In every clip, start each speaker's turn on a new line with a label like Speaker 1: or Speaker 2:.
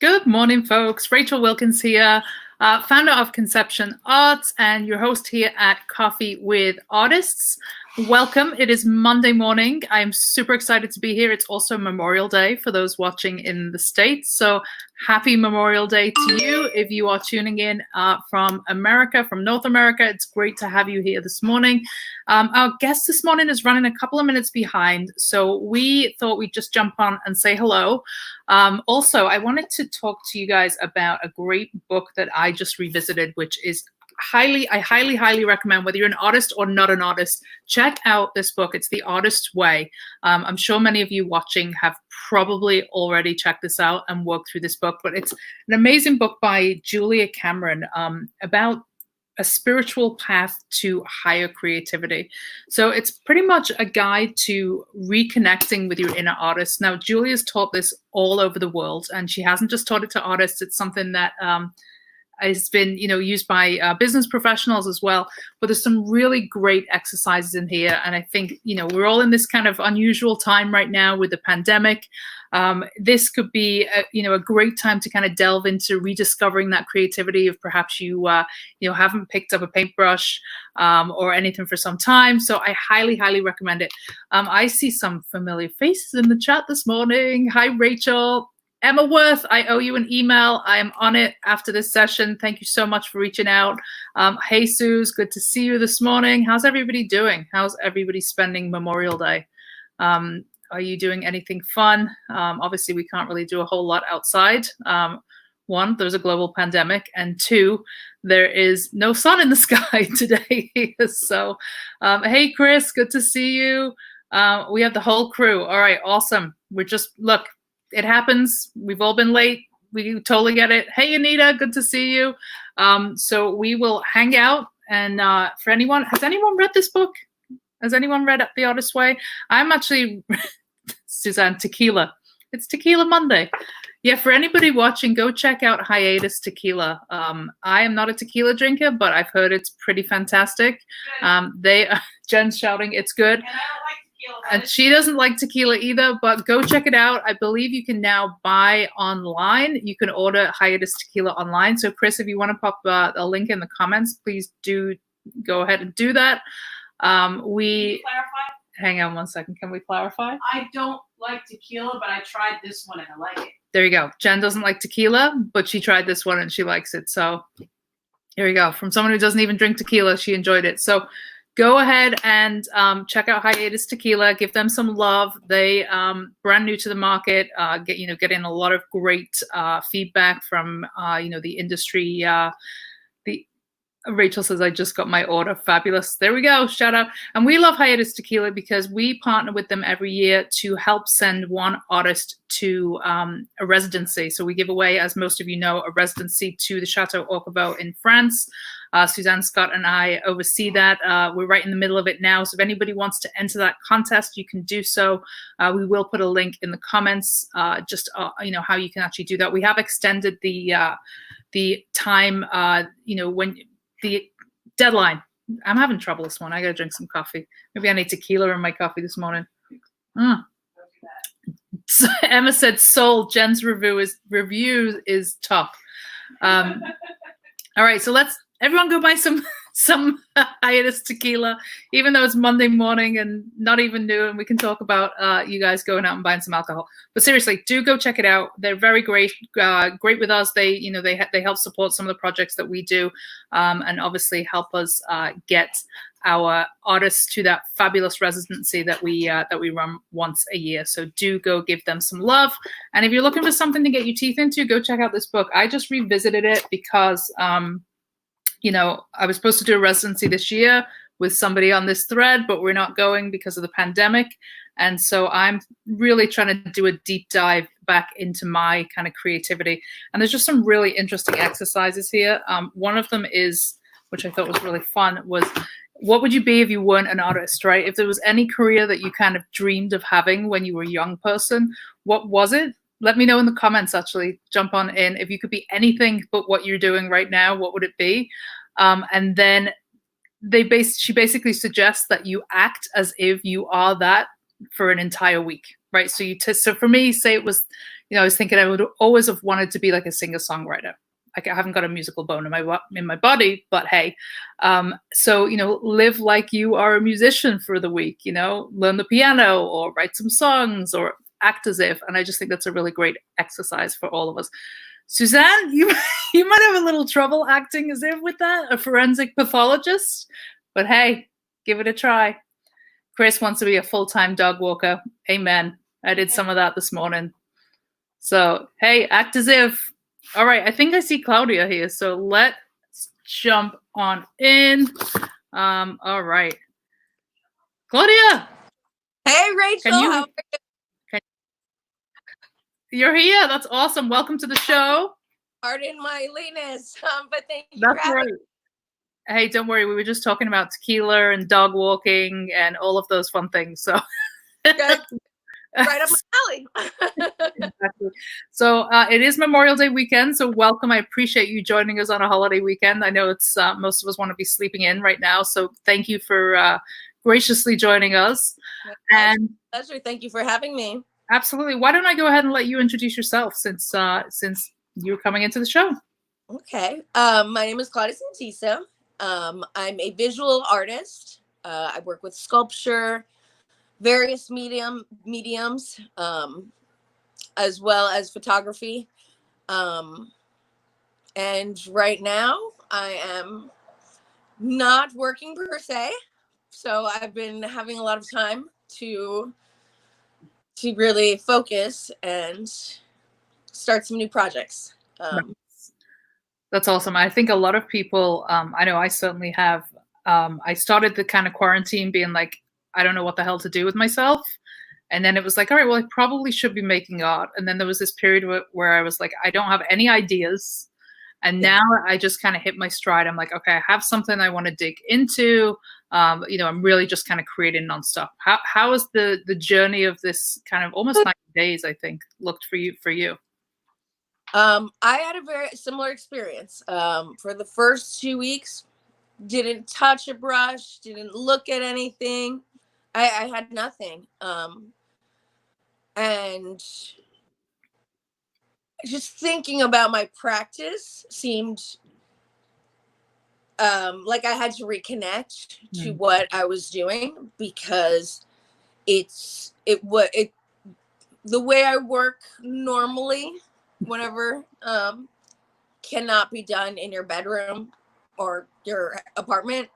Speaker 1: Good morning, folks. Rachel Wilkins here, founder of Conception Arts and your host here at Coffee with Artists. Welcome. It is Monday morning. I'm super excited to be here. It's also Memorial Day for those watching in the States. So happy Memorial Day to you. If you are tuning in from America, from North America, it's great to have you here this morning. Our guest this morning is running a couple of minutes behind, so we thought we'd just jump on and say hello. Also, I wanted to talk to you guys about a great book that I just revisited, which is I highly recommend, whether you're an artist or not an artist, check out this book. It's The Artist's Way. I'm sure many of you watching have probably already checked this out and worked through this book, but it's an amazing book by Julia Cameron about a spiritual path to higher creativity. So it's pretty much a guide to reconnecting with your inner artist. Now, Julia's taught this all over the world, and she hasn't just taught it to artists. It's something that has been, used by business professionals as well. But there's some really great exercises in here. And I think, we're all in this kind of unusual time right now with the pandemic. This could be, a great time to kind of delve into rediscovering that creativity if perhaps you haven't picked up a paintbrush or anything for some time. So I highly recommend it. I see some familiar faces in the chat this morning. Hi, Rachel. Emma Worth, I owe you an email. I am on it after this session. Thank you so much for reaching out. Hey, Suze, good to see you this morning. How's everybody doing? How's everybody spending Memorial Day? Are you doing anything fun? Obviously, we can't really do a whole lot outside. One, there's a global pandemic. And two, there is no sun in the sky today. So, hey, Chris, good to see you. We have the whole crew. All right, awesome. Look, it happens. We've all been late. We totally get it. Hey, Anita, good to see you. So we will hang out. And for anyone, has anyone read this book? Has anyone read The Artist's Way? I'm actually, Suzanne, tequila. It's Tequila Monday. Yeah, for anybody watching, go check out Hiatus Tequila. I am not a tequila drinker, but I've heard it's pretty fantastic. Jen's shouting, it's good. And she doesn't like tequila either, but go check it out. I believe you can now buy online. You can order Hiatus Tequila online. So, Chris, if you want to pop a link in the comments, please do go ahead and do that.
Speaker 2: Can you clarify?
Speaker 1: Hang on one second. Can we clarify?
Speaker 2: I don't like tequila, but I tried this one and I like it.
Speaker 1: There you go. Jen doesn't like tequila, but she tried this one and she likes it. So here we go. From someone who doesn't even drink tequila, she enjoyed it. So go ahead and check out Hiatus Tequila. Give them some love. They brand new to the market. Getting a lot of great feedback from the industry. Rachel says, I just got my order. Fabulous. There we go. Shout out. And we love Hiatus Tequila because we partner with them every year to help send one artist to a residency. So we give away, as most of you know, a residency to the Chateau Orchavaux in France. Suzanne Scott and I oversee that. We're right in the middle of it now. So if anybody wants to enter that contest, you can do so. We will put a link in the comments, how you can actually do that. We have extended the time, when the deadline. I'm having trouble this morning. I got to drink some coffee. Maybe I need tequila in my coffee this morning. So Emma said, "Soul." Jen's review is tough. All right, so let's everyone go buy some Hiatus Tequila, even though it's Monday morning and not even noon. We can talk about you guys going out and buying some alcohol. But seriously, do go check it out. They're very great with us. They help support some of the projects that we do, and obviously help us get our artists to that fabulous residency that we run once a year. So do go give them some love. And if you're looking for something to get your teeth into, go check out this book. I just revisited it because I was supposed to do a residency this year with somebody on this thread, but we're not going because of the pandemic. And so I'm really trying to do a deep dive back into my kind of creativity. And there's just some really interesting exercises here. One of them is, which I thought was really fun, was what would you be if you weren't an artist, right? If there was any career that you kind of dreamed of having when you were a young person, what was it? Let me know in the comments, actually. Jump on in. If you could be anything but what you're doing right now, what would it be? And then she basically suggests that you act as if you are that for an entire week, right? So so for me, say it was, I was thinking I would always have wanted to be like a singer-songwriter. Like, I haven't got a musical bone in my body, but hey. So, live like you are a musician for the week, learn the piano or write some songs or act as if. And I just think that's a really great exercise for all of us. Suzanne, you might have a little trouble acting as if with that, a forensic pathologist, but hey, give it a try. Chris wants to be a full-time dog walker. Amen. I did some of that this morning. So, hey, act as if. All right, I think I see Claudia here, so let's jump on in. All right. Claudia!
Speaker 3: Hey, Rachel, how are you?
Speaker 1: You're here. That's awesome. Welcome to the show.
Speaker 3: Pardon my lateness, but thank you
Speaker 1: That's
Speaker 3: for having
Speaker 1: right. Hey, don't worry. We were just talking about tequila and dog walking and all of those fun things. So
Speaker 3: Good. Right up my alley.
Speaker 1: Exactly. So it is Memorial Day weekend. So welcome. I appreciate you joining us on a holiday weekend. I know it's most of us want to be sleeping in right now. So thank you for graciously joining us.
Speaker 3: And pleasure. Thank you for having me.
Speaker 1: Absolutely. Why don't I go ahead and let you introduce yourself since you're coming into the show?
Speaker 3: Okay. My name is Claudia Santiso. I'm a visual artist. I work with sculpture, various mediums, as well as photography. And right now I am not working per se. So I've been having a lot of time to really focus and start some new projects.
Speaker 1: That's awesome. I think a lot of people, I know I certainly have, I started the kind of quarantine being like, I don't know what the hell to do with myself. And then it was like, all right, well, I probably should be making art. And then there was this period where I was like, I don't have any ideas. And now I just kind of hit my stride. I'm like, okay, I have something I want to dig into. I'm really just kind of creating nonstop. How has the journey of this kind of almost 90 days, I think, looked for you?
Speaker 3: I had a very similar experience. For the first 2 weeks, didn't touch a brush, didn't look at anything. I had nothing. And just thinking about my practice seemed like I had to reconnect to what I was doing, because the way I work normally, whatever, cannot be done in your bedroom or your apartment.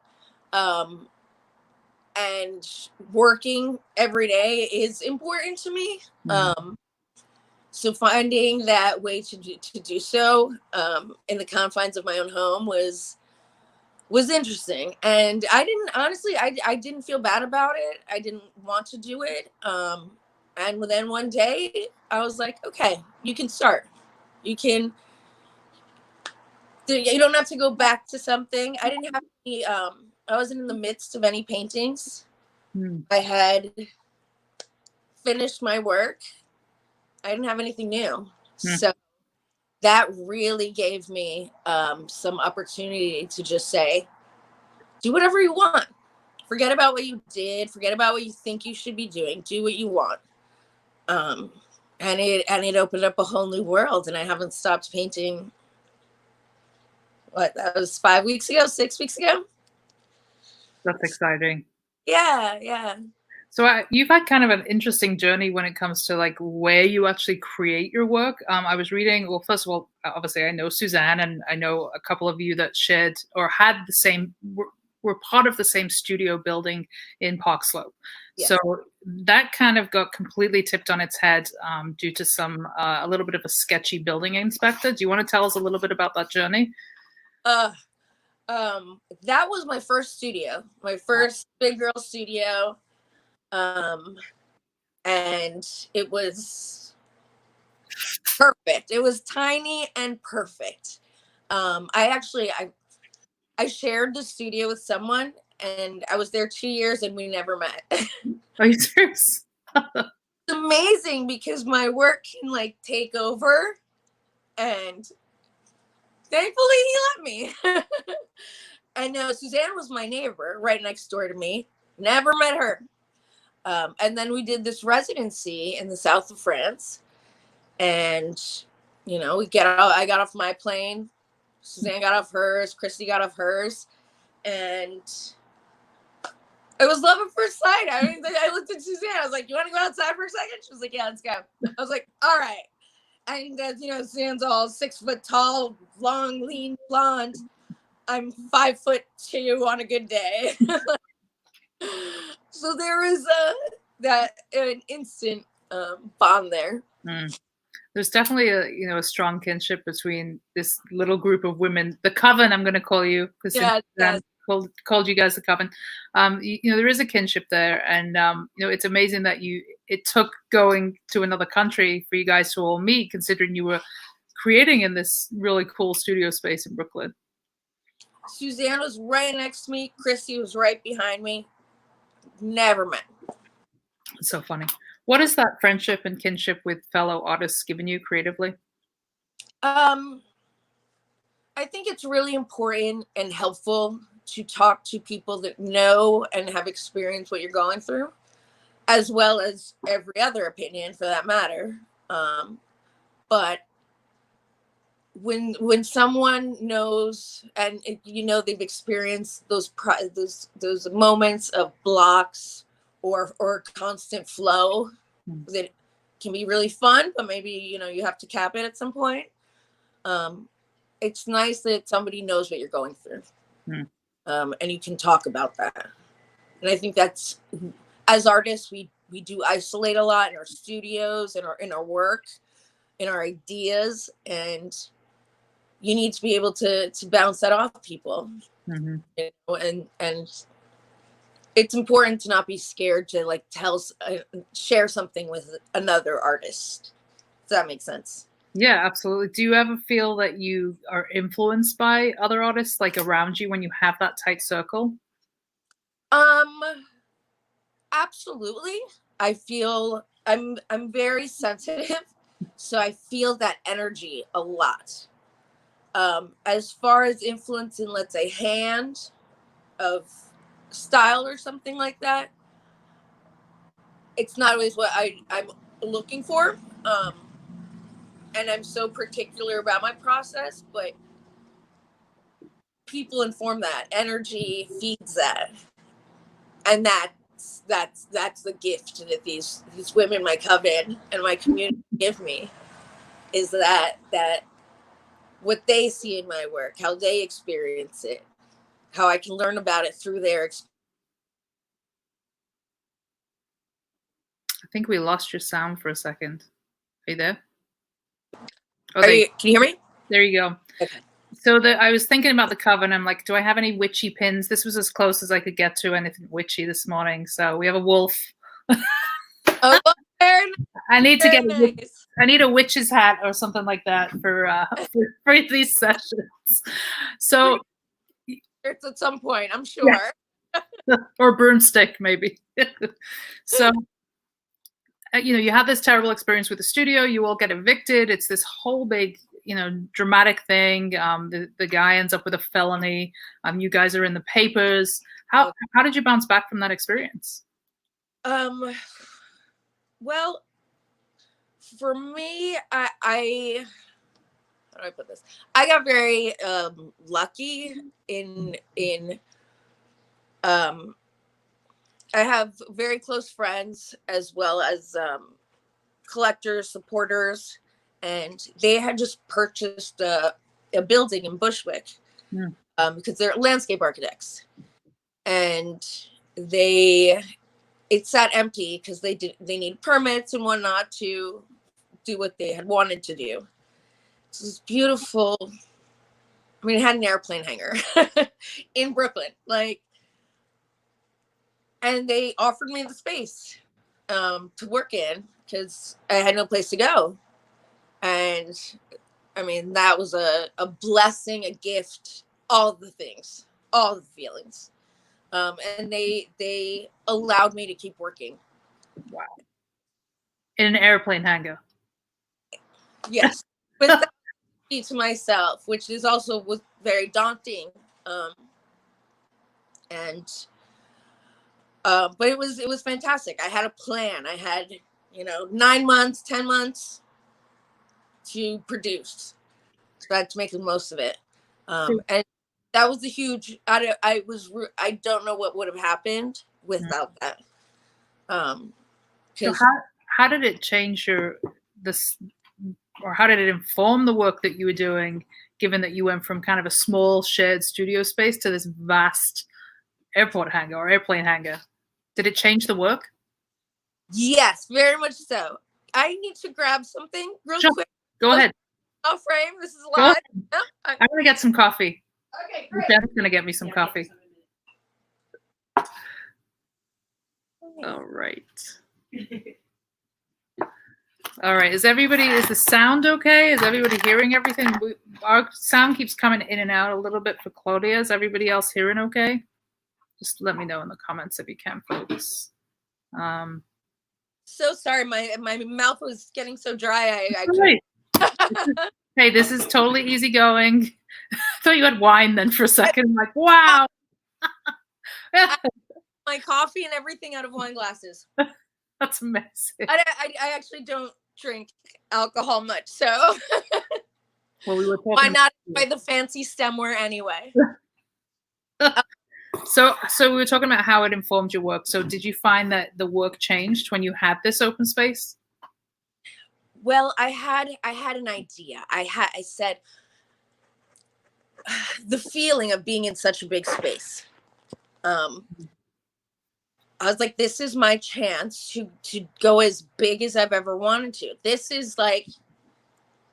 Speaker 3: And working every day is important to me. So finding that way to do so in the confines of my own home was interesting. And I didn't feel bad about it. I didn't want to do it. And then one day I was like, okay, you can start. You don't have to go back to something. I didn't have any, I wasn't in the midst of any paintings. I had finished my work. I didn't have anything new. So that really gave me some opportunity to just say, do whatever you want. Forget about what you did. Forget about what you think you should be doing. Do what you want. And it opened up a whole new world. And I haven't stopped painting. That was 5 weeks ago, 6 weeks ago.
Speaker 1: That's exciting.
Speaker 3: Yeah.
Speaker 1: So you've had kind of an interesting journey when it comes to like where you actually create your work. I was reading, well, first of all, obviously I know Suzanne, and I know a couple of you that shared or had the same, were part of the same studio building in Park Slope. Yes. So that kind of got completely tipped on its head due to a little bit of a sketchy building inspector. Do you want to tell us a little bit about that journey?
Speaker 3: That was my first studio, my first big girl studio. And it was perfect. It was tiny and perfect. I shared the studio with someone, and I was there 2 years and we never met.
Speaker 1: Are you serious?
Speaker 3: It's amazing because my work can like take over, and thankfully he let me. And Suzanne was my neighbor right next door to me. Never met her. And then we did this residency in the south of France. And, we get out, I got off my plane. Suzanne got off hers. Christy got off hers. And it was love at first sight. I looked at Suzanne. I was like, you want to go outside for a second? She was like, yeah, let's go. I was like, all right. And, Suzanne's all 6 foot tall, long, lean, blonde. I'm 5'2" on a good day. So there was an instant bond there.
Speaker 1: There's definitely a strong kinship between this little group of women, the coven, I'm going to call you, because called you guys the coven. There is a kinship there, and it's amazing that it took going to another country for you guys to all meet, considering you were creating in this really cool studio space in Brooklyn.
Speaker 3: Suzanne was right next to me. Christy was right behind me. Never met.
Speaker 1: It's so funny. What has that friendship and kinship with fellow artists given you creatively?
Speaker 3: I think it's really important and helpful to talk to people that know and have experienced what you're going through, as well as every other opinion for that matter. But when someone knows and they've experienced those moments of blocks or constant flow that can be really fun, but maybe you have to cap it at some point. It's nice that somebody knows what you're going through, and you can talk about that. And I think that's, as artists, we do isolate a lot in our studios, in our work, in our ideas, and you need to be able to bounce that off people. And it's important to not be scared to share something with another artist. Does that make sense?
Speaker 1: Yeah, absolutely. Do you ever feel that you are influenced by other artists around you when you have that tight circle?
Speaker 3: Absolutely. I feel I'm very sensitive, so I feel that energy a lot. As far as influence in, let's say, hand of style or something like that, it's not always what I'm looking for. And I'm so particular about my process, but people inform that. Energy feeds that. And that's the gift that these women, my coven and my community give me, is that what they see in my work, how they experience it, how I can learn about it through their experience.
Speaker 1: I think we lost your sound for a second. Are you there?
Speaker 3: Oh, can you hear me?
Speaker 1: There you go.
Speaker 3: Okay.
Speaker 1: So I was thinking about the coven. I'm like, do I have any witchy pins? This was as close as I could get to anything witchy this morning. So we have a wolf.
Speaker 3: Oh, very
Speaker 1: I need to get
Speaker 3: nice.
Speaker 1: I need a witch's hat or something like that for these sessions. So
Speaker 3: it's at some point, I'm sure.
Speaker 1: Yeah. Or broomstick, maybe. So you have this terrible experience with the studio. You all get evicted. It's this whole big dramatic thing. The guy ends up with a felony. You guys are in the papers. How did you bounce back from that experience?
Speaker 3: Well, for me, I how do I put this? I got very lucky in I have very close friends as well as collectors, supporters, and they had just purchased a building in Bushwick because they're landscape architects, and it sat empty because they need permits and whatnot to do what they had wanted to do. It was beautiful. I mean, it had an airplane hangar in Brooklyn, and they offered me the space to work in because I had no place to go. And I mean, that was a blessing, a gift, all the things, all the feelings. And they allowed me to keep working.
Speaker 1: Wow. In an airplane hangar.
Speaker 3: Yes. With that to myself, which was very daunting. But it was fantastic. I had a plan. I had, 9 months, 10 months, to produce. So I had to make the most of it. And that was a huge, I don't know what would have happened without that.
Speaker 1: So how did it change or how did it inform the work that you were doing, given that you went from kind of a small shared studio space to this vast airport hangar or airplane hangar? Did it change the work?
Speaker 3: Yes, very much so. I need to grab something real quick.
Speaker 1: Go ahead.
Speaker 3: I'll frame. This is live.
Speaker 1: No, I'm going to get some coffee.
Speaker 3: Okay, great.
Speaker 1: Ben's going to get me some coffee. All right. All right. Is the sound okay? Is everybody hearing everything? Our sound keeps coming in and out a little bit for Claudia. Is everybody else hearing okay? Just let me know in the comments if you can, folks.
Speaker 3: So sorry, my mouth was getting so dry.
Speaker 1: Hey, this is totally easygoing. I thought you had wine then for a second. I'm like, wow.
Speaker 3: My coffee and everything out of wine glasses.
Speaker 1: That's amazing.
Speaker 3: I actually don't drink alcohol much, so
Speaker 1: well, we were talking
Speaker 3: why not buy the fancy stemware anyway?
Speaker 1: So we were talking about how it informed your work. So did you find that the work changed when you had this open space?
Speaker 3: Well, I had an idea. I said the feeling of being in such a big space. I was like, this is my chance to go as big as I've ever wanted to. This is like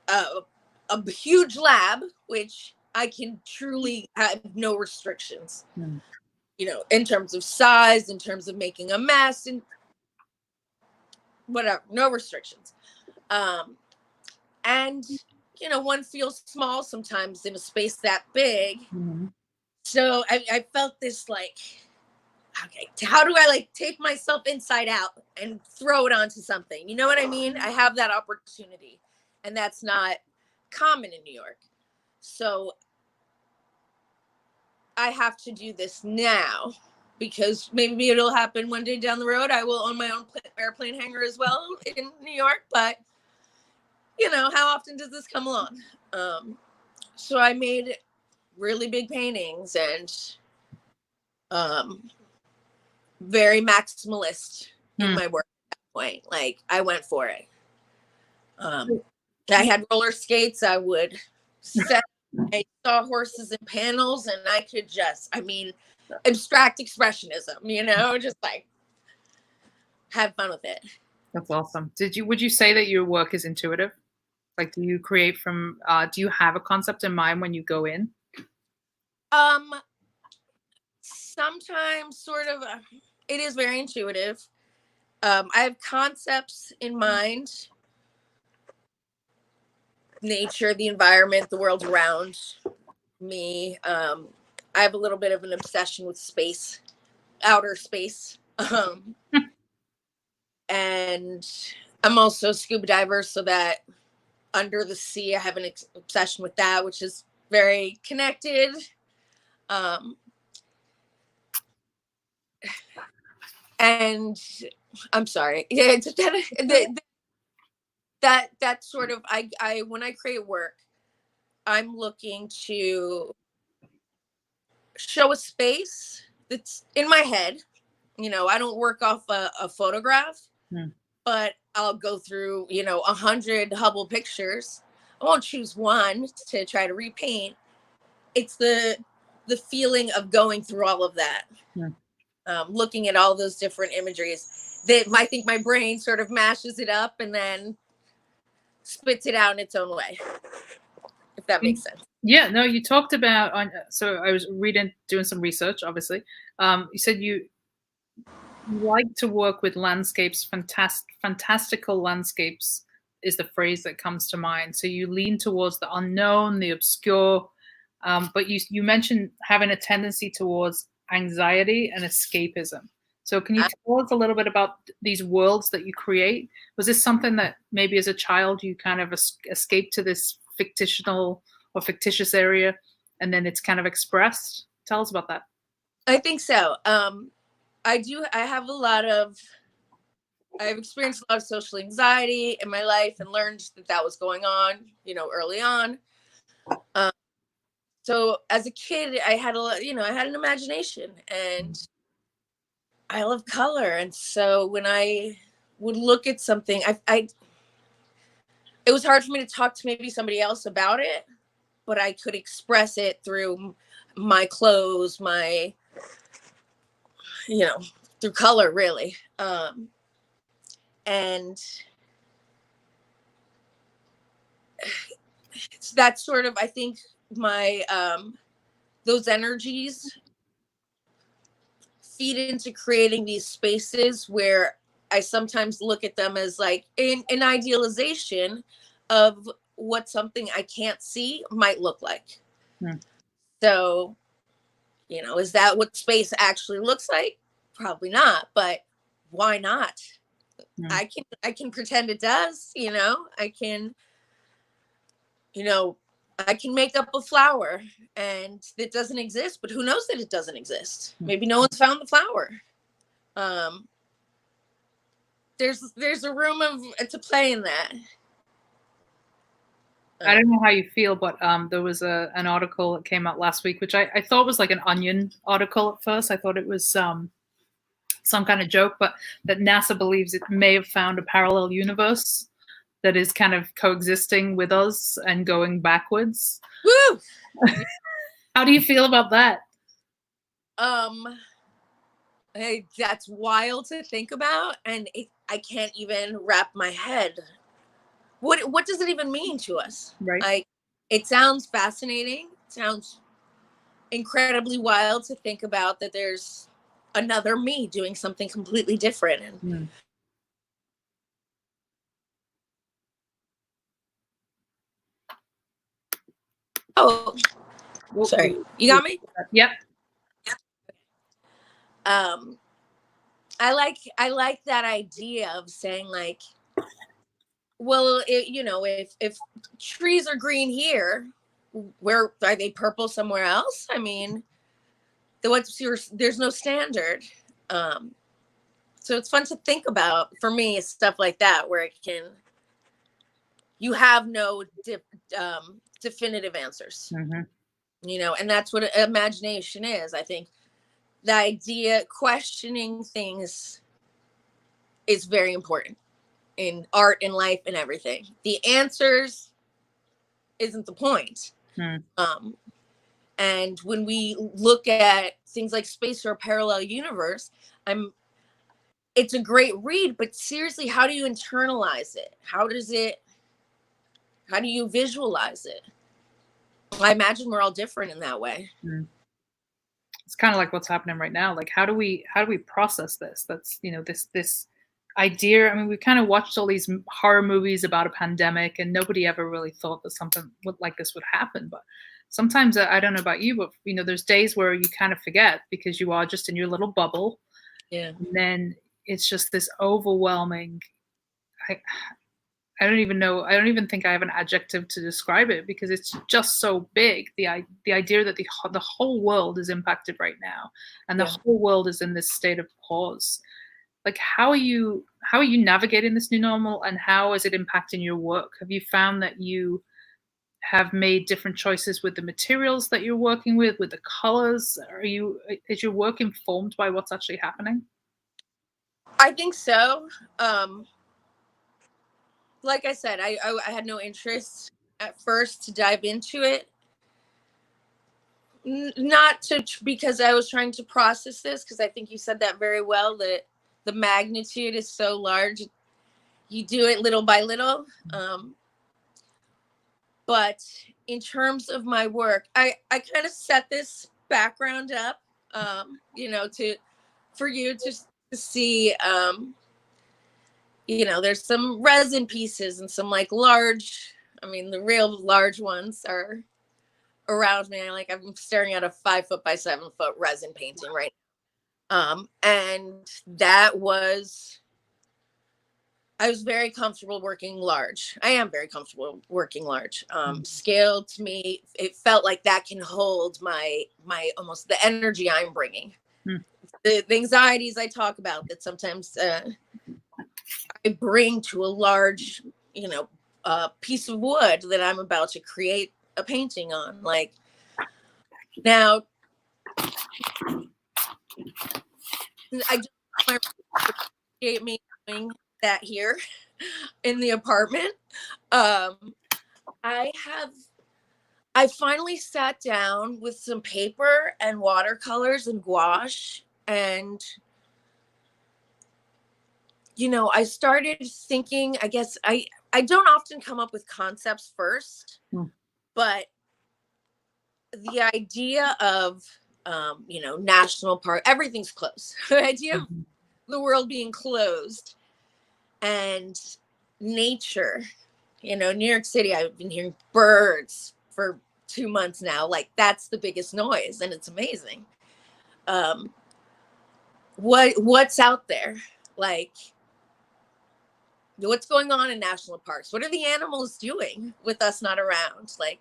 Speaker 3: a huge lab, which I can truly have no restrictions, you know, in terms of size, in terms of making a mess, and whatever, no restrictions. And, you know, one feels small sometimes in a space that big. Mm-hmm. So I felt this like, okay, how do I like take myself inside out and throw it onto something? You know what I mean? I have that opportunity, and that's not common in New York. So I have to do this now, because maybe it'll happen one day down the road. I will own my own airplane hangar as well in New York, but you know, how often does this come along? So I made really big paintings and very maximalist in my work at that point. Like, I went for it. I had roller skates. I would set, I saw horses and panels, and I could just, I mean, abstract expressionism, you know, just like have fun with it.
Speaker 1: That's awesome. Would you say that your work is intuitive? Like, do you create from, do you have a concept in mind when you go in?
Speaker 3: Sometimes sort of, it is very intuitive. I have concepts in mind, nature, the environment, the world around me. I have a little bit of an obsession with space, outer space. And I'm also a scuba diver, so that under the sea, I have an obsession with that, which is very connected. And I'm sorry. Yeah, that sort of, I when I create work, I'm looking to show a space that's in my head. You know, I don't work off a photograph, but I'll go through, you know, 100 Hubble pictures. I won't choose one to try to repaint. It's the feeling of going through all of that. Looking at all those different imageries that I think my brain sort of mashes it up and then spits it out in its own way, if that makes sense.
Speaker 1: Yeah, no, you talked about, so I was doing some research, obviously. You said you like to work with landscapes, fantastical landscapes is the phrase that comes to mind. So you lean towards the unknown, the obscure, but you mentioned having a tendency towards anxiety and escapism. So can you tell us a little bit about these worlds that you create? Was this something that maybe as a child you kind of escaped to this fictitious area, and then it's kind of expressed? Tell us about that.
Speaker 3: I think so. I have a lot of I've experienced a lot of social anxiety in my life and learned that was going on, early on. So as a kid, I had I had an imagination and I love color. And so when I would look at something, it was hard for me to talk to maybe somebody else about it, but I could express it through my clothes, through color, really. And that's sort of, I think, my those energies feed into creating these spaces where I sometimes look at them as like an idealization of what something I can't see might look like. So, is that what space actually looks like? Probably not, but why not? I can pretend it does, I can, I can make up a flower and it doesn't exist, but who knows that it doesn't exist? Maybe no one's found the flower. There's a room to play in that.
Speaker 1: I don't know how you feel, but there was an article that came out last week, which I thought was like an Onion article at first. I thought it was some kind of joke, but that NASA believes it may have found a parallel universe that is kind of coexisting with us and going backwards.
Speaker 3: Woo!
Speaker 1: How do you feel about that?
Speaker 3: Hey, that's wild to think about, and I can't even wrap my head. What does it even mean to us?
Speaker 1: Right.
Speaker 3: It sounds fascinating. It sounds incredibly wild to think about that there's another me doing something completely different. And oh, sorry, you got me?
Speaker 1: Yep.
Speaker 3: I like that idea of saying like, well, if trees are green here, where are they purple somewhere else? I mean, there's no standard. So it's fun to think about for me, stuff like that, where you have no definitive answers, and that's what imagination is. I think the idea, questioning things is very important in art and life and everything. The answers isn't the point. And when we look at things like space or a parallel universe, it's a great read, but seriously, how do you internalize it? How do you visualize it? I imagine we're all different in that way.
Speaker 1: It's kind of like what's happening right now. Like, how do we process this? That's, this idea. I mean, we kind of watched all these horror movies about a pandemic, and nobody ever really thought that something like this would happen. But sometimes, I don't know about you, but there's days where you kind of forget because you are just in your little bubble.
Speaker 3: Yeah.
Speaker 1: And then it's just this overwhelming. I don't even know. I don't even think I have an adjective to describe it because it's just so big. The idea that the whole world is impacted right now, and the whole world is in this state of pause. Like, how are you navigating this new normal, and how is it impacting your work? Have you found that you have made different choices with the materials that you're working with the colors? Is your work informed by what's actually happening?
Speaker 3: I think so. Like I said, I had no interest at first to dive into it. Not because I was trying to process this, because I think you said that very well, that the magnitude is so large. You do it little by little. But in terms of my work, I kind of set this background up, for you to see, there's some resin pieces and some like large, the real large ones are around me. I'm staring at a 5 foot by 7 foot resin painting right now. And I was very comfortable working large. I am very comfortable working large. Scale to me, it felt like that can hold my almost the energy I'm bringing. The anxieties I talk about that sometimes bring to a large, piece of wood that I'm about to create a painting on. Like, now, I don't appreciate me doing that here in the apartment. I finally sat down with some paper and watercolors and gouache, and I started thinking, I guess I don't often come up with concepts first, but the idea of national park, everything's closed. The idea of the world being closed and nature, New York City, I've been hearing birds for 2 months now. Like, that's the biggest noise, and it's amazing. What's out there? Like, what's going on in national parks? What are the animals doing with us not around? Like,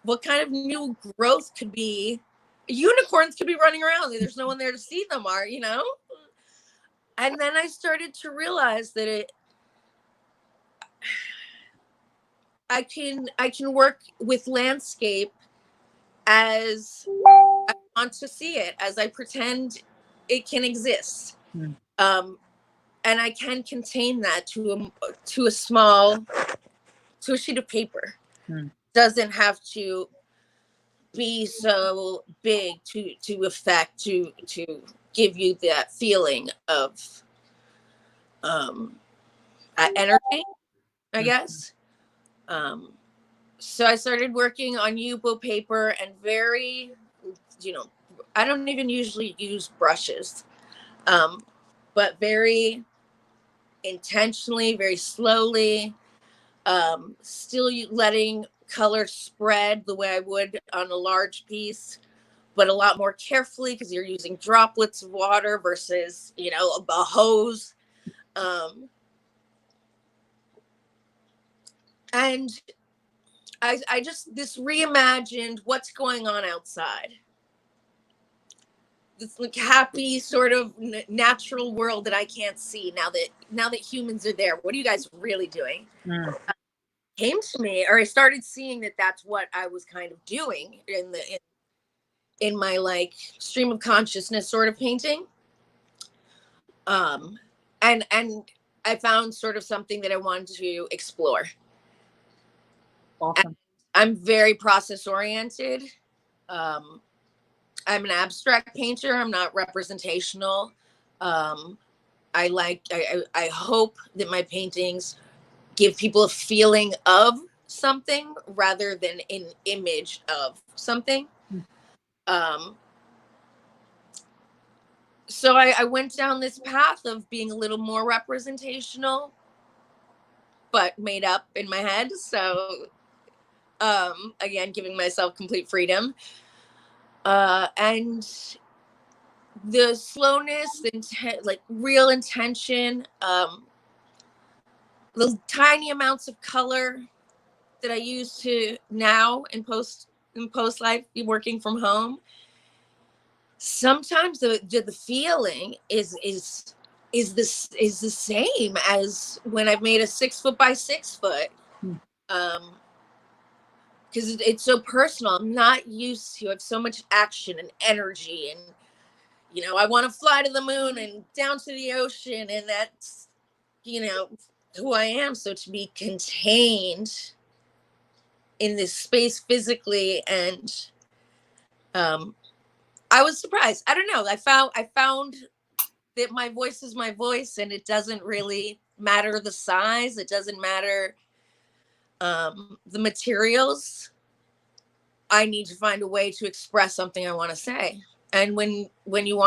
Speaker 3: what kind of new growth could be? Unicorns could be running around. There's no one there to see them, And then I started to realize that I can work with landscape as I want to see it, as I pretend it can exist. And I can contain that to a sheet of paper. Doesn't have to be so big to give you that feeling of energy, I guess. So I started working on Yupo paper, and I don't even usually use brushes, but very intentionally, very slowly, still letting color spread the way I would on a large piece, but a lot more carefully, because you're using droplets of water versus, a hose. And I just this reimagined what's going on outside. This like happy sort of natural world that I can't see now that humans are there. What are you guys really doing? Came to me, or I started seeing that that's what I was kind of doing in my like stream of consciousness sort of painting. And I found sort of something that I wanted to explore.
Speaker 1: Awesome.
Speaker 3: I'm very process oriented. I'm an abstract painter. I'm not representational. I hope that my paintings give people a feeling of something rather than an image of something. So I went down this path of being a little more representational, but made up in my head. So again, giving myself complete freedom. And the slowness, like real intention, the tiny amounts of color that I use to now in post life, be working from home. Sometimes the feeling is the same as when I've made a 6 foot by 6 foot. Because it's so personal. I'm not used to. I have so much action and energy, and I want to fly to the moon and down to the ocean, and that's who I am. So to be contained in this space physically, and I was surprised. I don't know. I found that my voice is my voice, and it doesn't really matter the size. It doesn't matter the materials. I need to find a way to express something I want to say. And when you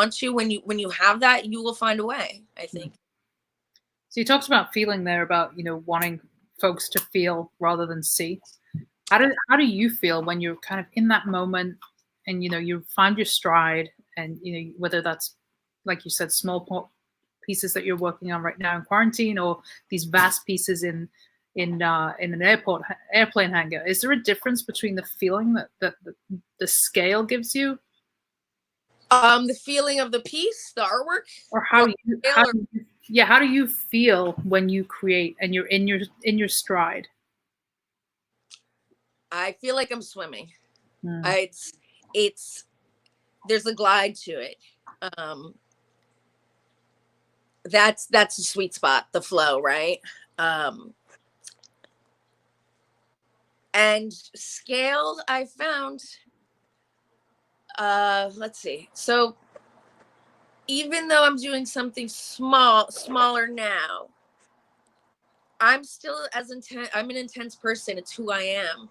Speaker 3: have that, you will find a way, I think.
Speaker 1: So you talked about feeling there, about wanting folks to feel rather than see. How do you feel when you're kind of in that moment, and you find your stride, and whether that's, like you said, small pieces that you're working on right now in quarantine, or these vast pieces in an airplane hangar? Is there a difference between the feeling that the scale gives you?
Speaker 3: The feeling of the piece, the artwork,
Speaker 1: or how do you yeah, how do you feel when you create and you're in your stride?
Speaker 3: I feel like I'm swimming.
Speaker 1: Mm.
Speaker 3: It's there's a glide to it. That's a sweet spot, the flow, right? And scale, I found, let's see. So even though I'm doing something smaller now, I'm still as intense. I'm an intense person. It's who I am.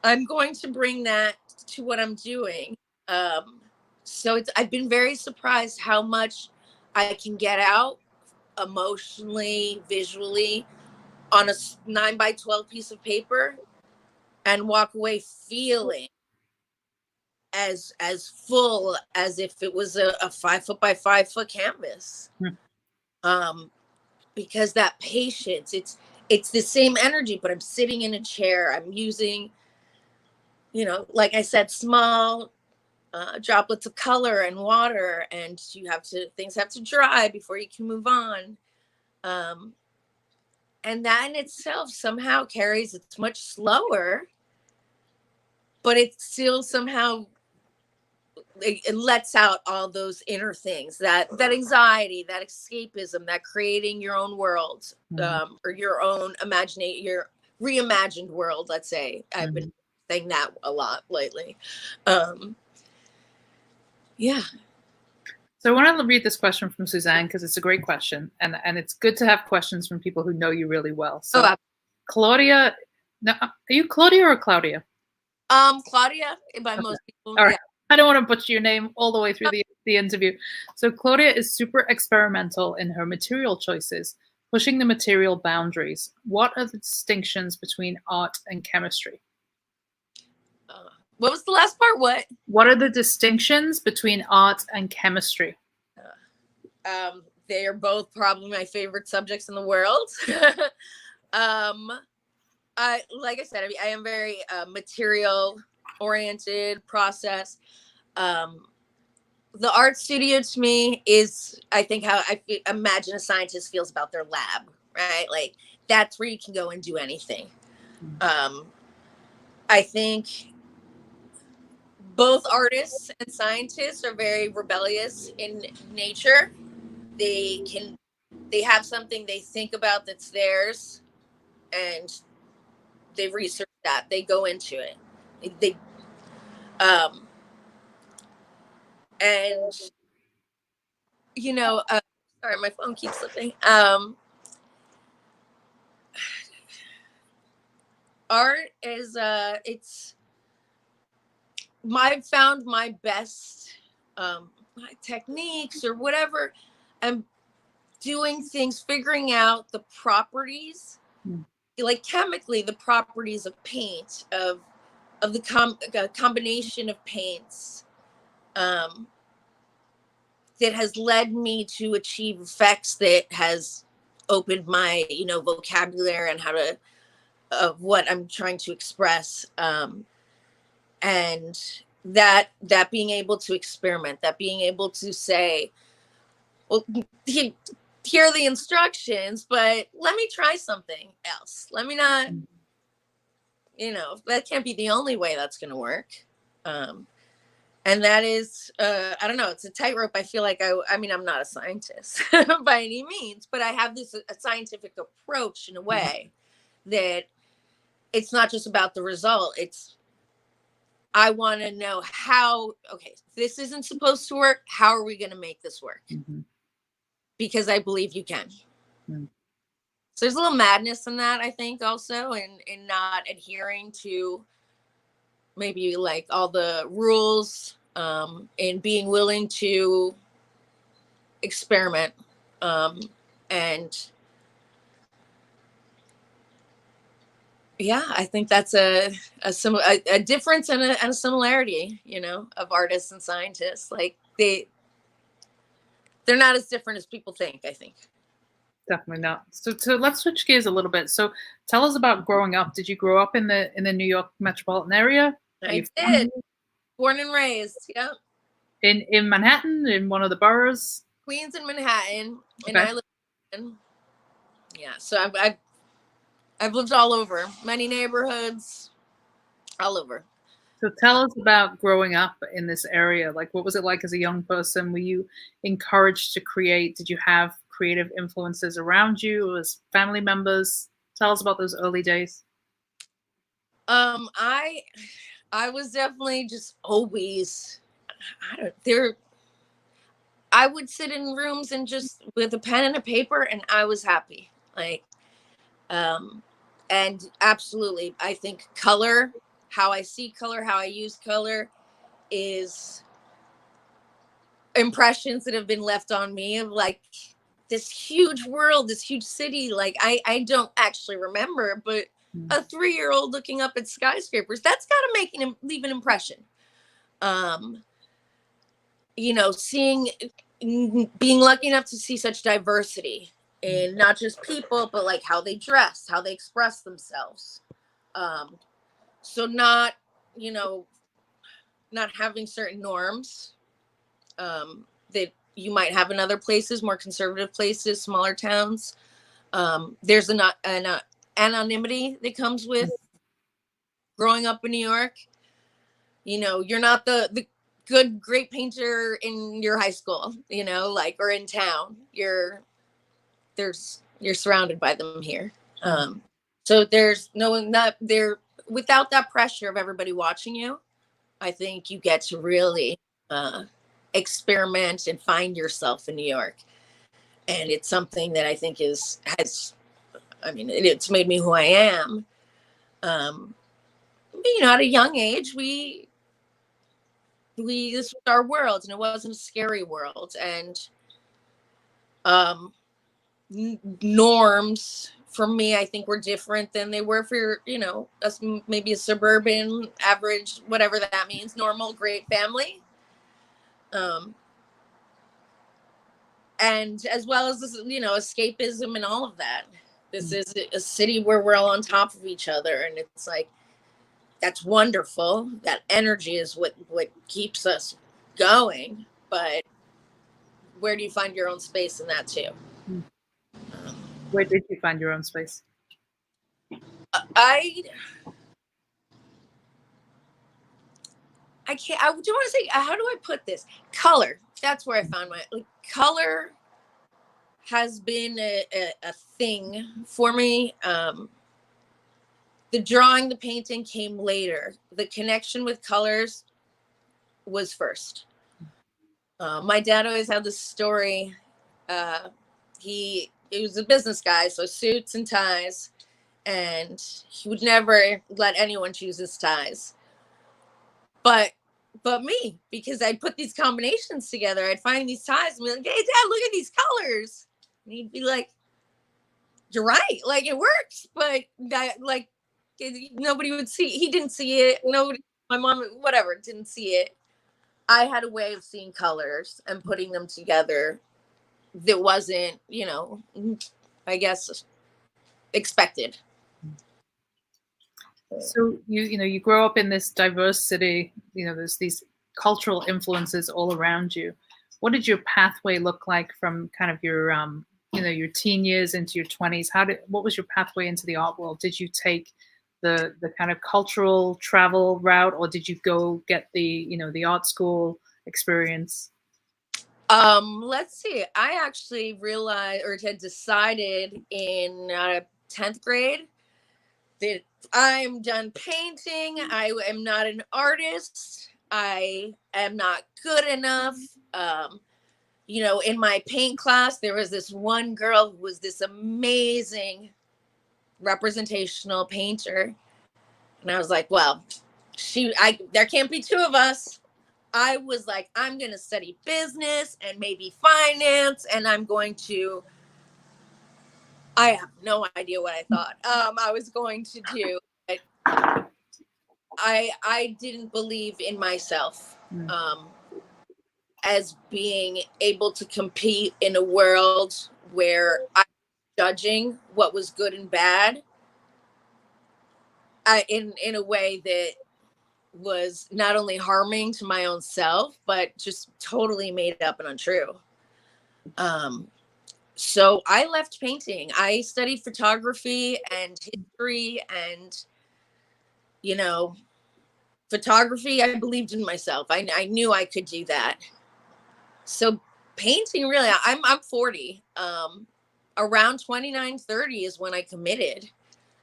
Speaker 3: I'm going to bring that to what I'm doing. So I've been very surprised how much I can get out emotionally, visually on a 9x12 piece of paper and walk away feeling as full as if it was a 5 foot by 5 foot canvas. Because that patience, it's the same energy, but I'm sitting in a chair. I'm using, like I said, small droplets of color and water, and things have to dry before you can move on. And that in itself somehow carries, it's much slower, but it still somehow it lets out all those inner things, that anxiety, that escapism, that creating your own world, or your own your reimagined world, let's say. I've been saying that a lot lately. Yeah.
Speaker 1: So I want to read this question from Suzanne because it's a great question, and it's good to have questions from people who know you really well. So Claudia, now, are you Claudia or Claudia?
Speaker 3: Claudia, by most people.
Speaker 1: All right.
Speaker 3: Yeah.
Speaker 1: I don't want to butcher your name all the way through the interview. So Claudia is super experimental in her material choices, pushing the material boundaries. What are the distinctions between art and chemistry?
Speaker 3: What was the last part?
Speaker 1: What are the distinctions between art and chemistry?
Speaker 3: They are both probably my favorite subjects in the world. Like I said, I am very material oriented process. The art studio to me is, I think, how I imagine a scientist feels about their lab, right? Like that's where you can go and do anything. I think both artists and scientists are very rebellious in nature. They have something they think about that's theirs, and they research that. They go into it. And sorry, my phone keeps slipping. Art is I've found my best techniques or whatever. I'm doing things, figuring out the properties, like chemically, the properties of paint, of the combination of paints, that has led me to achieve effects that has opened my vocabulary and how to of what I'm trying to express, and that being able to experiment, that being able to say, well, here are the instructions, but let me try something else. Let me not, that can't be the only way that's going to work. And that is, I don't know, it's a tightrope. I feel like I mean, I'm not a scientist by any means, but I have a scientific approach in a way that it's not just about the result. I want to know how, okay, this isn't supposed to work. How are we going to make this work? Because I believe you can. So there's a little madness in that, I think, also, in not adhering to maybe like all the rules, and being willing to experiment, and yeah, I think that's a difference and a similarity, of artists and scientists. Like they're not as different as people think, I think.
Speaker 1: Definitely not. So let's switch gears a little bit. So tell us about growing up. Did you grow up in the New York metropolitan area?
Speaker 3: I did. Born and raised. Yeah.
Speaker 1: In Manhattan, in one of the boroughs?
Speaker 3: Queens and Manhattan, and
Speaker 1: Okay.
Speaker 3: I live in, yeah. So I've lived all over, many neighborhoods, all over.
Speaker 1: So tell us about growing up in this area. Like, what was it like as a young person? Were you encouraged to create? Did you have creative influences around you, or as family members? Tell us about those early days.
Speaker 3: I was definitely just always, I don't there. I would sit in rooms and just with a pen and a paper, and I was happy. Like, um, and absolutely, I think color, how I see color, how I use color, is impressions that have been left on me of like this huge world, this huge city. Like I don't actually remember, but a 3-year-old looking up at skyscrapers, that's got to leave an impression. Um, seeing, being lucky enough to see such diversity in not just people, but like how they dress, how they express themselves. So not, you know, not having certain norms that you might have in other places, more conservative places, smaller towns. There's an anonymity that comes with growing up in New York. You're not the good, great painter in your high school, like, or in town. You're surrounded by them here. So there's not there without that pressure of everybody watching you. I think you get to really experiment and find yourself in New York. And it's something that I think it's made me who I am. At a young age, this was our world, and it wasn't a scary world. And norms for me, I think, were different than they were for, maybe a suburban, average, whatever that means, normal, great family. And as well as this, escapism and all of that. This is a city where we're all on top of each other, and it's like, that's wonderful. That energy is what keeps us going. But where do you find your own space in that too?
Speaker 1: Where did you find your own space?
Speaker 3: I can't. I do want to say, how do I put this? Color. That's where I found color has been a thing for me. The drawing, the painting came later. The connection with colors was first. My dad always had this story. He was a business guy, so suits and ties, and he would never let anyone choose his ties. But me, because I'd put these combinations together. I'd find these ties and be like, "Hey, Dad, look at these colors." And he'd be like, "You're right. Like, it works." But that, like, nobody would see. He didn't see it. Nobody, my mom, whatever, didn't see it. I had a way of seeing colors and putting them together that wasn't, I guess, expected.
Speaker 1: So you grow up in this diverse city. There's these cultural influences all around you. What did your pathway look like from kind of your your teen years into your 20s? What was your pathway into the art world? Did you take the kind of cultural travel route, or did you go get the art school experience?
Speaker 3: Let's see. I actually realized, or had decided in 10th grade, that I'm done painting. I am not an artist. I am not good enough. In my paint class, there was this one girl who was this amazing representational painter. And I was like, well, there can't be two of us. I was like, I'm going to study business and maybe finance, and I have no idea what I thought I was going to do. But I didn't believe in myself as being able to compete in a world where I was judging what was good and bad in a way that was not only harming to my own self, but just totally made up and untrue. So I left painting. I studied photography and history, and, you know, photography, I believed in myself. I knew I could do that. So painting, really, I'm 40. Around 29, 30 is when I committed.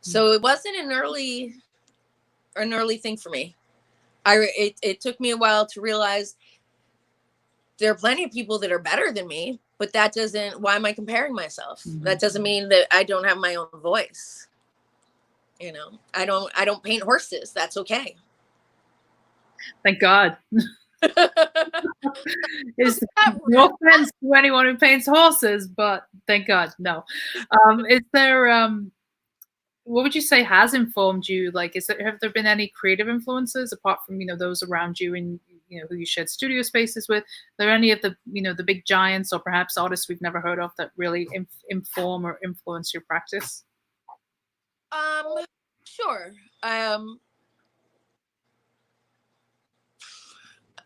Speaker 3: So it wasn't an early thing for me. It took me a while to realize there are plenty of people that are better than me, but that doesn't, why am I comparing myself? That doesn't mean that I don't have my own voice. You know, I don't paint horses. That's okay.
Speaker 1: Thank God. Is no offense to anyone who paints horses, but thank God, no. Is there what would you say has informed you? Like, have there been any creative influences apart from, those around you and who you shared studio spaces with? Are there any of the the big giants or perhaps artists we've never heard of that really inform or influence your practice?
Speaker 3: Sure.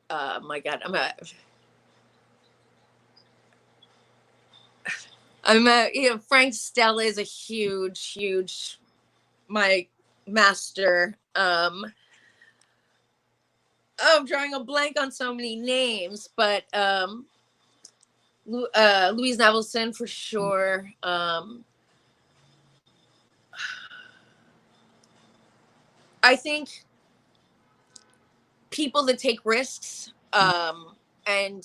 Speaker 3: My God, Frank Stella is a huge, my master. I'm drawing a blank on so many names, but Louise Nevelson for sure. I think people that take risks and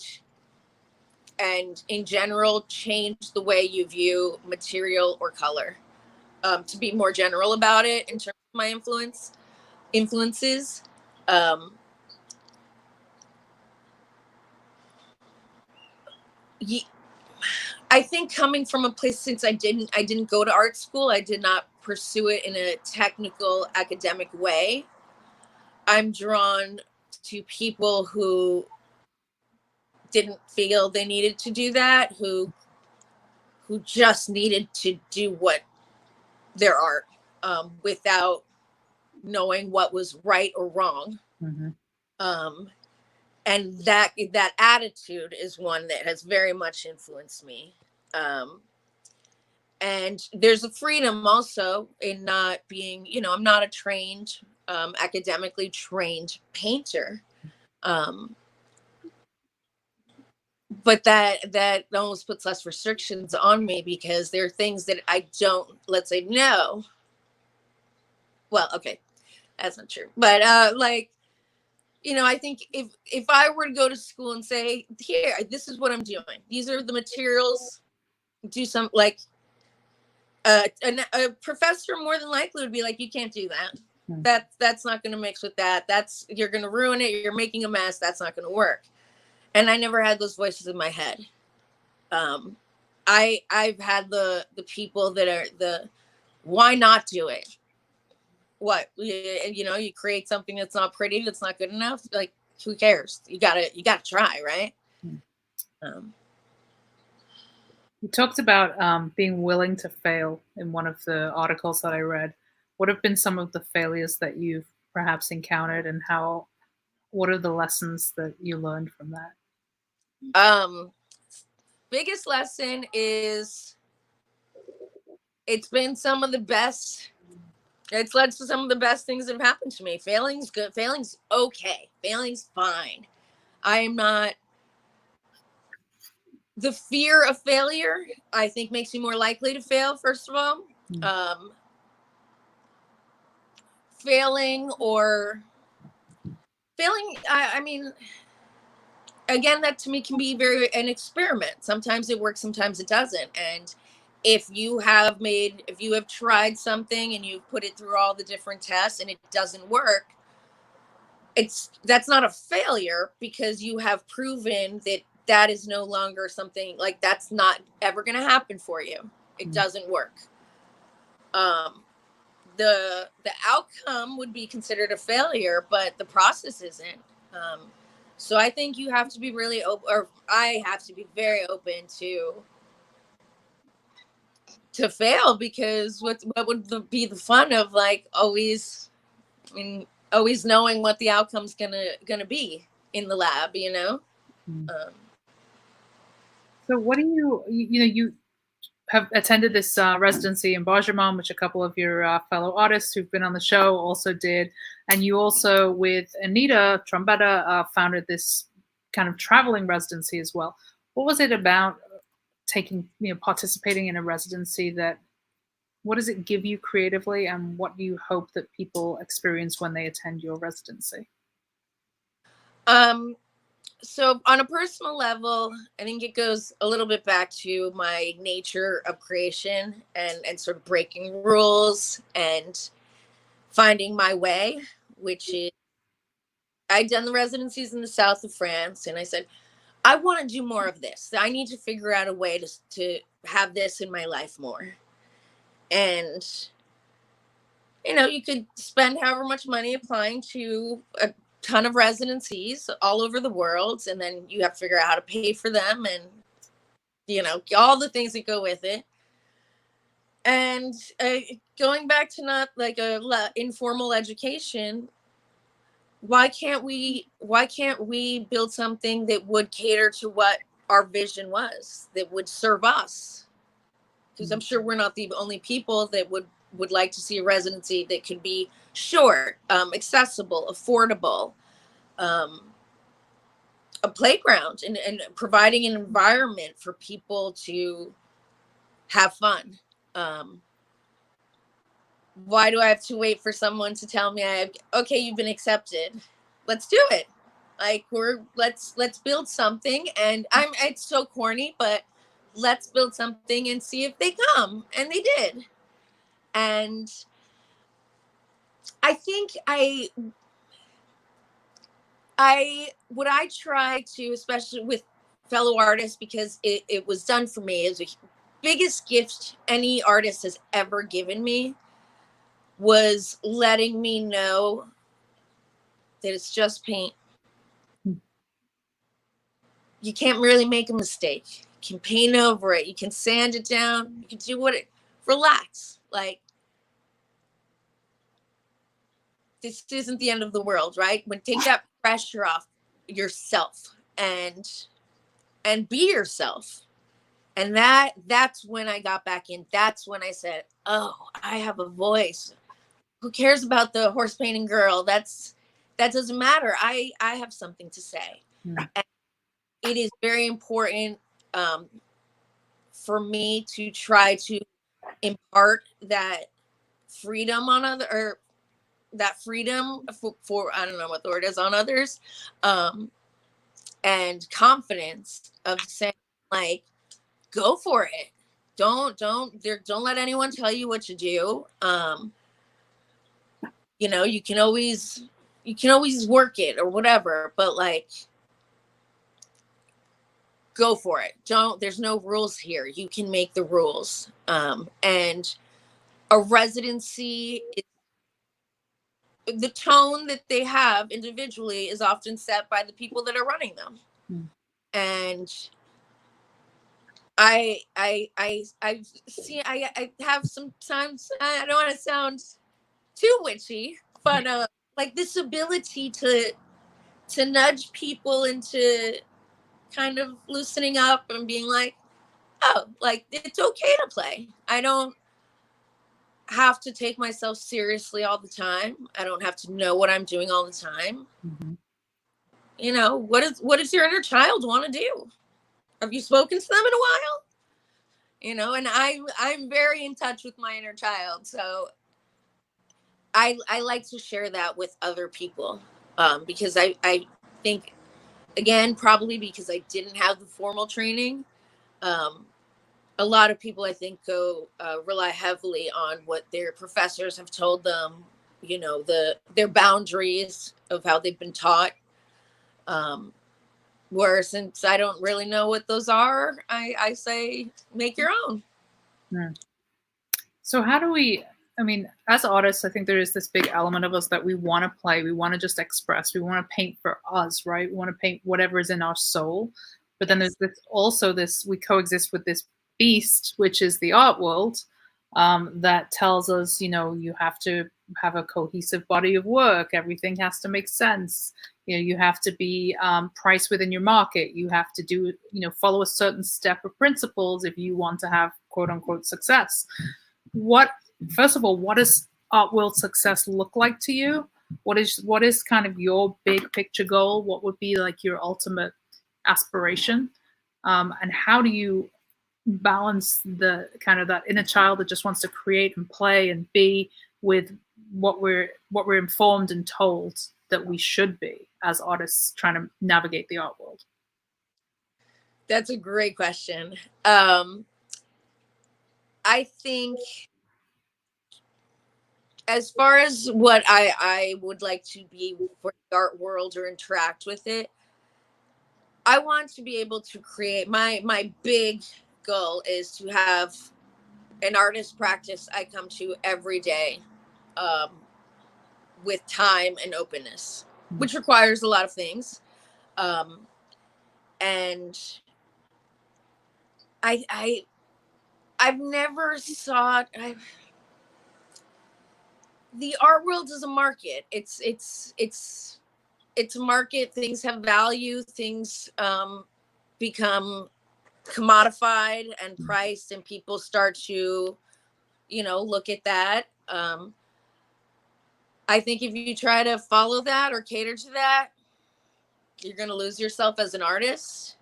Speaker 3: in general change the way you view material or color. To be more general about it in terms of my influences. I think coming from a place, since I didn't go to art school, I did not pursue it in a technical academic way. I'm drawn to people who didn't feel they needed to do that, who just needed to do what their art without knowing what was right or wrong. And that attitude is one that has very much influenced me. And there's a freedom also in not being, I'm not a trained, academically trained painter. But that almost puts less restrictions on me because there are things that I don't, let's say, no. Well, okay, that's not true. But I think if I were to go to school and say, here, this is what I'm doing. These are the materials. Do some a professor more than likely would be like, you can't do that. That's not going to mix with that. You're going to ruin it. You're making a mess. That's not going to work. And I never had those voices in my head. I've had the people that are why not do it? What, you create something that's not pretty, that's not good enough. Like, who cares? You gotta try, right?
Speaker 1: You talked about being willing to fail in one of the articles that I read. What have been some of the failures that you've perhaps encountered, and what are the lessons that you learned from that?
Speaker 3: Biggest lesson is it's led to some of the best things that have happened to me. Failing's good. Failing's okay. Failing's fine. I am not. The fear of failure, I think, makes you more likely to fail, first of all. Failing, I mean, again, that to me can be an experiment. Sometimes it works, sometimes it doesn't. And if you have tried something and you put it through all the different tests and it doesn't work, that's not a failure, because you have proven that is no longer something, like, that's not ever going to happen for you. It doesn't work. The outcome would be considered a failure, but the process isn't. So I think you have to be really open, or I have to be very open to fail, because what would be the fun of, like, always knowing what the outcome's gonna be in the lab,
Speaker 1: So what do you have attended this residency in Bajaman, which a couple of your fellow artists who've been on the show also did. And you also, with Anita Trombetta, founded this kind of traveling residency as well. What was it about participating in a residency what does it give you creatively, and what do you hope that people experience when they attend your residency?
Speaker 3: So on a personal level, I think it goes a little bit back to my nature of creation and sort of breaking rules and finding my way, which is I'd done the residencies in the south of France, and I said, I want to do more of this. I need to figure out a way to have this in my life more. And, you could spend however much money applying to a ton of residencies all over the world, and then you have to figure out how to pay for them and, all the things that go with it. And going back to not like informal education, why can't we build something that would cater to what our vision was, that would serve us? Because I'm sure we're not the only people that would like to see a residency that could be short, accessible, affordable, a playground, and providing an environment for people to have fun. Why do I have to wait for someone to tell me okay, you've been accepted? Let's do it. Like let's build something. And it's so corny, but let's build something and see if they come. And they did. And I think what I try to, especially with fellow artists, because it was done for me, is the biggest gift any artist has ever given me, was letting me know that it's just paint. You can't really make a mistake. You can paint over it. You can sand it down. You can do relax. Like, this isn't the end of the world, right? Take that pressure off yourself and be yourself. And that's when I got back in. That's when I said, oh, I have a voice. Who cares about the horse painting girl? That doesn't matter. I have something to say. And it is very important for me to try to impart that freedom on that freedom for I don't know what the word is, on others, and confidence of saying, like, go for it. Don't let anyone tell you what to do. You can always work it or whatever, but like, go for it. There's no rules here. You can make the rules. And a residency, the tone that they have individually is often set by the people that are running them. And I see, I have sometimes, I don't want to sound too witchy, but like this ability to nudge people into kind of loosening up and being like, oh, like, it's okay to play. I don't have to take myself seriously all the time. I don't have to know what I'm doing all the time. What does your inner child want to do? Have you spoken to them in a while? And I'm very in touch with my inner child. So I like to share that with other people, because I think, again, probably because I didn't have the formal training, a lot of people, I think, rely heavly on what their professors have told them, their boundaries of how they've been taught. Where, since I don't really know what those are, I say, make your own.
Speaker 1: So how do we, as artists, I think there is this big element of us that we want to play. We want to just express. We want to paint for us, right? We want to paint whatever is in our soul. But then there's we coexist with this beast, which is the art world, that tells us, you have to have a cohesive body of work. Everything has to make sense. You have to be priced within your market. You have to do, follow a certain step of principles if you want to have quote unquote success. First of all, what does art world success look like to you? What is kind of your big picture goal? What would be like your ultimate aspiration? And how do you balance the kind of that inner child that just wants to create and play and be with what we're informed and told that we should be as artists trying to navigate the art world?
Speaker 3: That's a great question. I think as far as what I would like to be for the art world or interact with it, I want to be able to create my big goal is to have an artist practice I come to every day, with time and openness, which requires a lot of things. And I've never thought the art world is a market. It's a market. Things have value. Things become commodified and priced, and people start to, look at that. I think if you try to follow that or cater to that, you're going to lose yourself as an artist.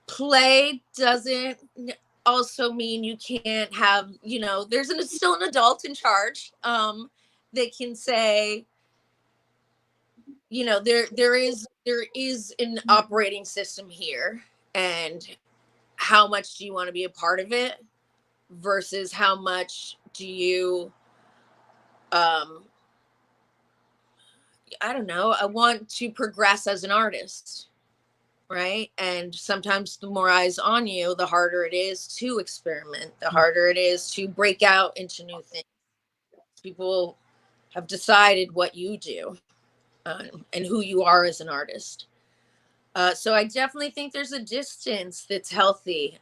Speaker 3: Play doesn't also mean you can't have, there's still an adult in charge that can say, there is an operating system here, and how much do you want to be a part of it versus how much do you I don't know, I want to progress as an artist, right? And sometimes the more eyes on you, the harder it is to experiment, the harder it is to break out into new things. People have decided what you do and who you are as an artist. So I definitely think there's a distance that's healthy.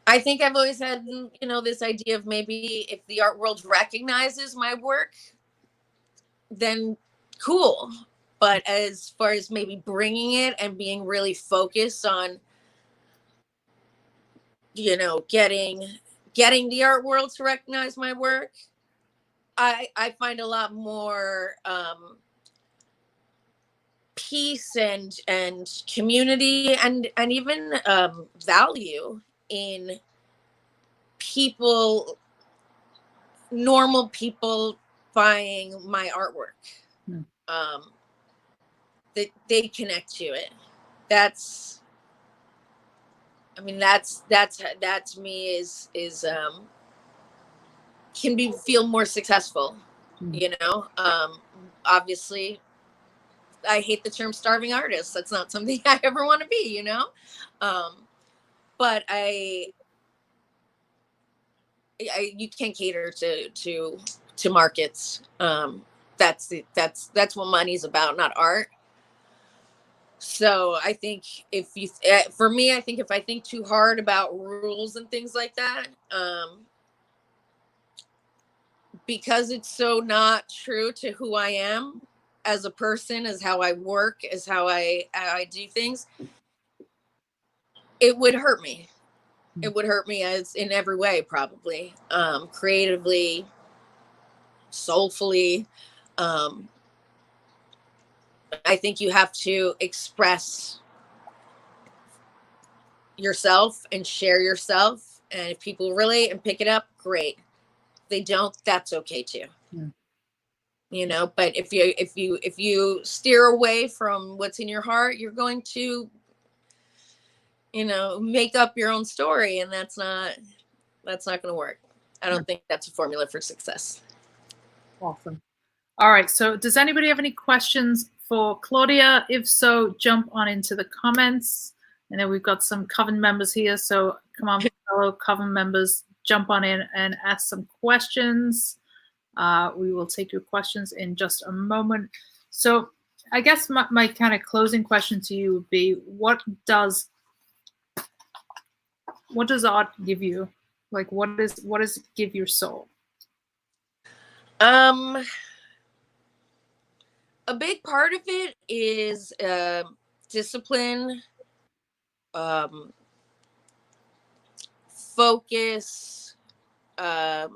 Speaker 3: I think I've always had, this idea of maybe if the art world recognizes my work, then cool. But as far as maybe bringing it and being really focused on, getting the art world to recognize my work, I find a lot more peace and community and even value in normal people buying my artwork. That they connect to it. That's me is can feel more successful. Obviously I hate the term starving artist. That's not something I ever want to be, but you can't cater to markets. That's what money's about, not art. So I think if I think too hard about rules and things like that, because it's so not true to who I am as a person, as how I work, as how I do things, it would hurt me. It would hurt me as in every way, probably, creatively, soulfully. I think you have to express yourself and share yourself. And if people relate and pick it up, great. If they don't, that's okay too. But if you steer away from what's in your heart, you're going to, make up your own story, and that's not going to work. I don't think that's a formula for success.
Speaker 1: Awesome. All right. So does anybody have any questions for Claudia? If so, jump on into the comments. I know we've got some Coven members here, so come on, fellow Coven members, jump on in and ask some questions. We will take your questions in just a moment. So I guess my kind of closing question to you would be, what does art give you? Like, what does it give your soul?
Speaker 3: A big part of it is discipline, focus, sorry.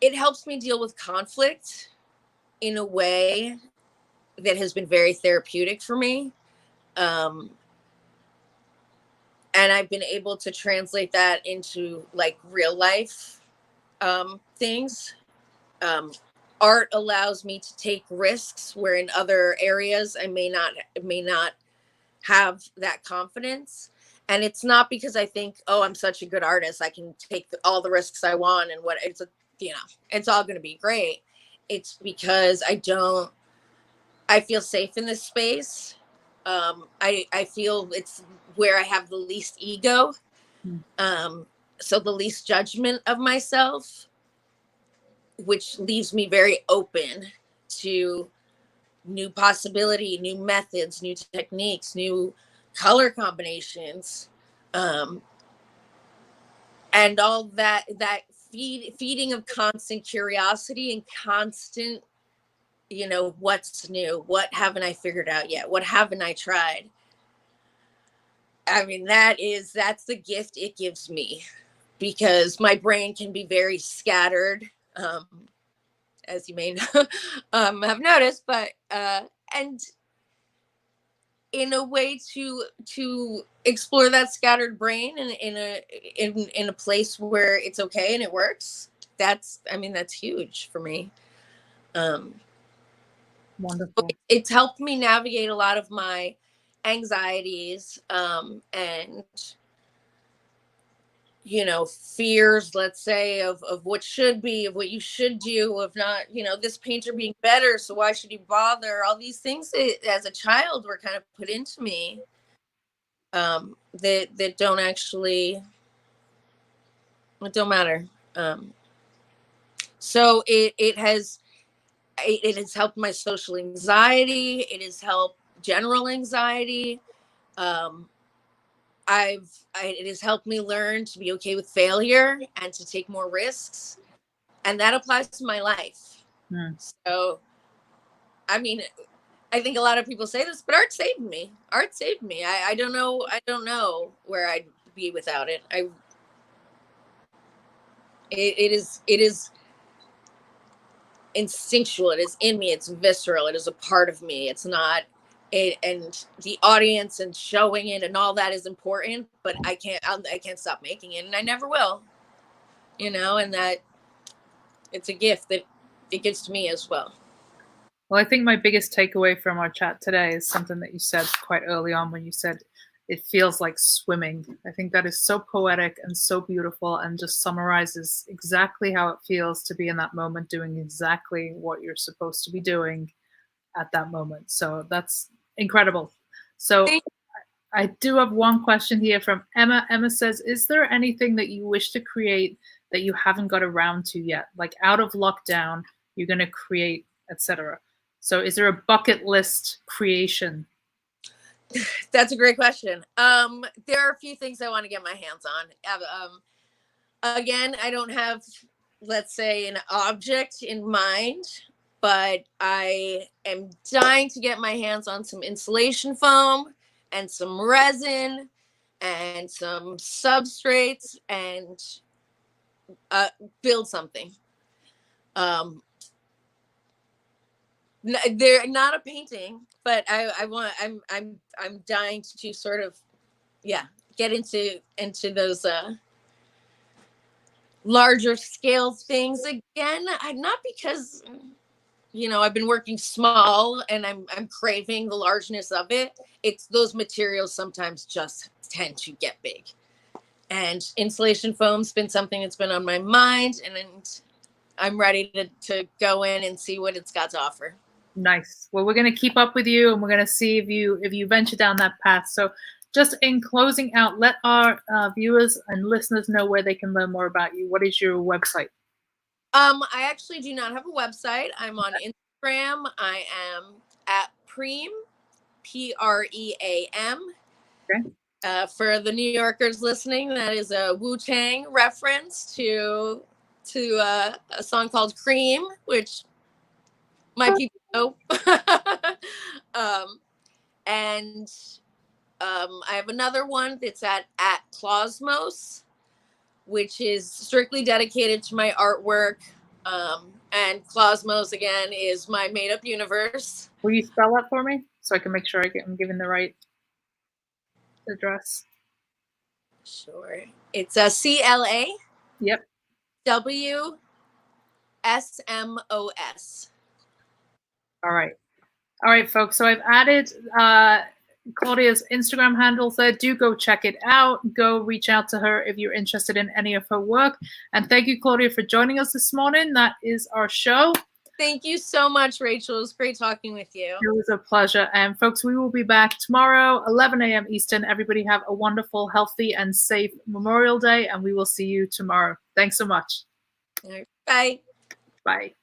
Speaker 3: It helps me deal with conflict in a way that has been very therapeutic for me. And I've been able to translate that into like real life things. Art allows me to take risks where in other areas I may not have that confidence. And it's not because I think, oh, I'm such a good artist, I can take all the risks I want and what it's, it's all going to be great. It's because I feel safe in this space. I feel it's where I have the least ego. So the least judgment of myself, which leaves me very open to new possibility, new methods, new techniques, new color combinations, and all that feeding of constant curiosity and constant, what's new, what haven't I figured out yet, what haven't I tried. I mean, that's the gift it gives me, because my brain can be very scattered, as you may have noticed, but and in a way to explore that scattered brain in a place where it's okay and it works, that's huge for me.
Speaker 1: Wonderful.
Speaker 3: It's helped me navigate a lot of my anxieties and fears, let's say, of what should be, of what you should do, of not, this painter being better, so why should you bother? All these things that, as a child, were kind of put into me that don't actually, it don't matter. So it has helped my social anxiety. It has helped general anxiety. It has helped me learn to be okay with failure and to take more risks. And that applies to my life. So, I think a lot of people say this, but art saved me. Art saved me. I don't know where I'd be without it. It is instinctual. It is in me. It's visceral. It is a part of me. It's not and the audience and showing it and all that is important, but I can't stop making it, and I never will, and that it's a gift that it gives to me as well.
Speaker 1: Well, I think my biggest takeaway from our chat today is something that you said quite early on when you said it feels like swimming. I think that is so poetic and so beautiful and just summarizes exactly how it feels to be in that moment doing exactly what you're supposed to be doing at that moment. So that's incredible. So I do have one question here from Emma. Emma says, is there anything that you wish to create that you haven't got around to yet? Like out of lockdown, you're going to create, etc. So is there a bucket list creation?
Speaker 3: That's a great question. There are a few things I want to get my hands on. Again, I don't have, let's say, an object in mind, but I am dying to get my hands on some insulation foam and some resin and some substrates and build something. They're not a painting, but I'm dying to sort of, get into those larger scale things again. Not because I've been working small and I'm craving the largeness of it. It's those materials sometimes just tend to get big, and insulation foam's been something that's been on my mind, and I'm ready to go in and see what it's got to offer.
Speaker 1: Nice. Well, we're going to keep up with you, and we're going to see if you venture down that path. So just in closing out, let our viewers and listeners know where they can learn more about you. What is your website?
Speaker 3: I actually do not have a website. I'm on Instagram. I am at Pream, Pream.
Speaker 1: Okay.
Speaker 3: For the New Yorkers listening, that is a Wu-Tang reference to a song called Cream, which my people know. And I have another one that's at Clausmos, which is strictly dedicated to my artwork. And Clausmos, again, is my made-up universe.
Speaker 1: Will you spell that for me so I can make sure I'm giving the right address?
Speaker 3: Sure. It's a CLA.
Speaker 1: Yep.
Speaker 3: WSMOS.
Speaker 1: All right, folks. So I've added Claudia's Instagram handles there. Do go check it out. Go reach out to her if you're interested in any of her work. And thank you, Claudia, for joining us this morning. That is our show.
Speaker 3: Thank you so much, Rachel. It was great talking with you.
Speaker 1: It was a pleasure. And folks, we will be back tomorrow, 11 a.m. Eastern. Everybody have a wonderful, healthy, and safe Memorial Day, and we will see you tomorrow. Thanks so much.
Speaker 3: All right. Bye.
Speaker 1: Bye.